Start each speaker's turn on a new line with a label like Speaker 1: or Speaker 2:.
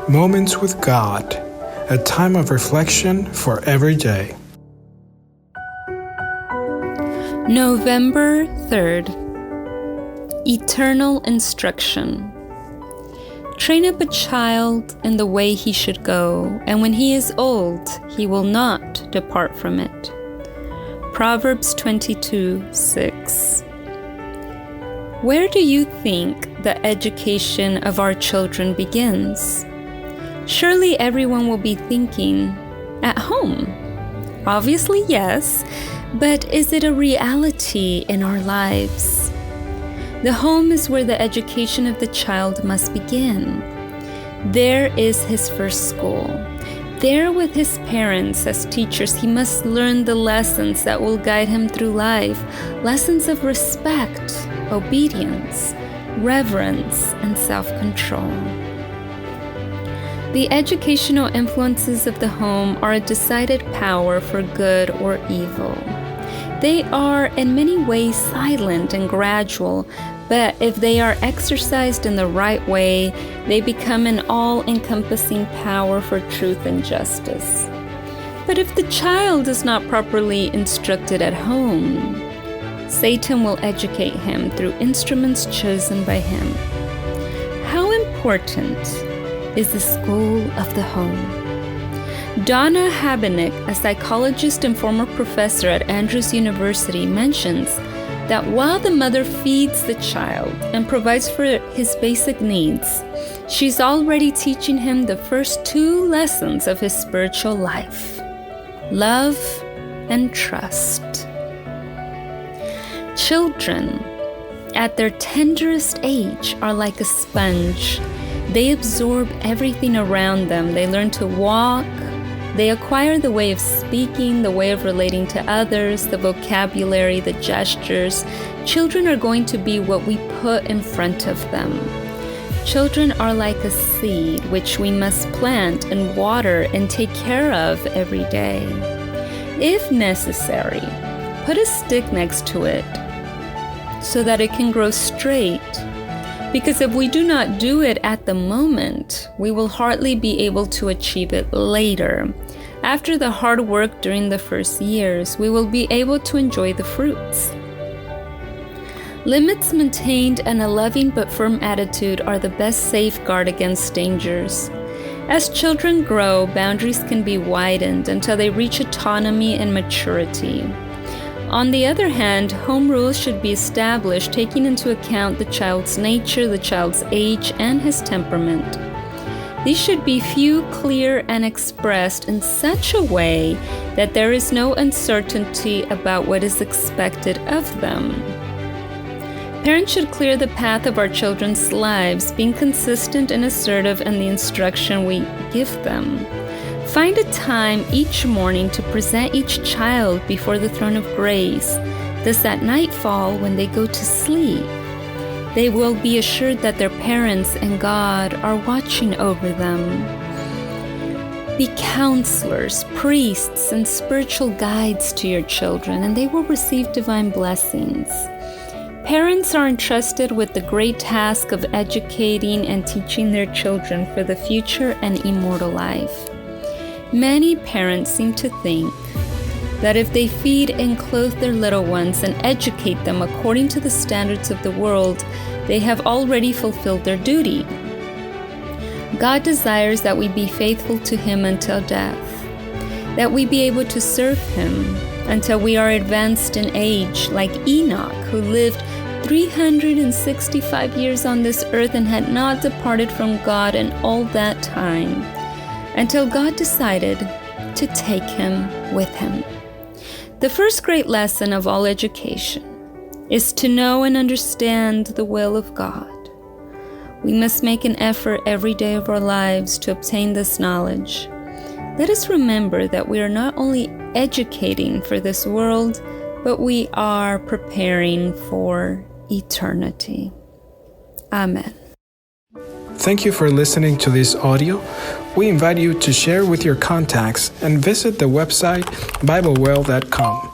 Speaker 1: Moments with God, a time of reflection for every day.
Speaker 2: November 3rd. Eternal Instruction. Train up a child in the way he should go, and when he is old, he will not depart from it. Proverbs 22:6. Where do you think the education of our children begins? Surely everyone will be thinking, at home. Obviously, yes, but is it a reality in our lives? The home is where the education of the child must begin. There is his first school. There with his parents as teachers, he must learn the lessons that will guide him through life, lessons of respect, obedience, reverence, and self-control. The educational influences of the home are a decided power for good or evil. They are in many ways silent and gradual, but if they are exercised in the right way, they become an all-encompassing power for truth and justice. But if the child is not properly instructed at home, Satan will educate him through instruments chosen by him. How important is the school of the home? Donna Habenick, a psychologist and former professor at Andrews University, mentions that while the mother feeds the child and provides for his basic needs, she's already teaching him the first two lessons of his spiritual life: love and trust. Children, at their tenderest age, are like a sponge. They absorb everything around them. They learn to walk. They acquire the way of speaking, the way of relating to others, the vocabulary, the gestures. Children are going to be what we put in front of them. Children are like a seed which we must plant and water and take care of every day. If necessary, put a stick next to it so that it can grow straight. Because if we do not do it at the moment, we will hardly be able to achieve it later. After the hard work during the first years, we will be able to enjoy the fruits. Limits maintained and a loving but firm attitude are the best safeguard against dangers. As children grow, boundaries can be widened until they reach autonomy and maturity. On the other hand, home rules should be established taking into account the child's nature, the child's age, and his temperament. These should be few, clear, and expressed in such a way that there is no uncertainty about what is expected of them. Parents should clear the path of our children's lives, being consistent and assertive in the instruction we give them. Find a time each morning to present each child before the throne of grace. Thus at nightfall, when they go to sleep, they will be assured that their parents and God are watching over them. Be counselors, priests, and spiritual guides to your children, and they will receive divine blessings. Parents are entrusted with the great task of educating and teaching their children for the future and immortal life. Many parents seem to think that if they feed and clothe their little ones and educate them according to the standards of the world, they have already fulfilled their duty. God desires that we be faithful to Him until death, that we be able to serve Him until we are advanced in age, like Enoch, who lived 365 years on this earth and had not departed from God in all that time, until God decided to take him with him. The first great lesson of all education is to know and understand the will of God. We must make an effort every day of our lives to obtain this knowledge. Let us remember that we are not only educating for this world, but we are preparing for eternity. Amen.
Speaker 1: Thank you for listening to this audio. We invite you to share with your contacts and visit the website BibleWell.com.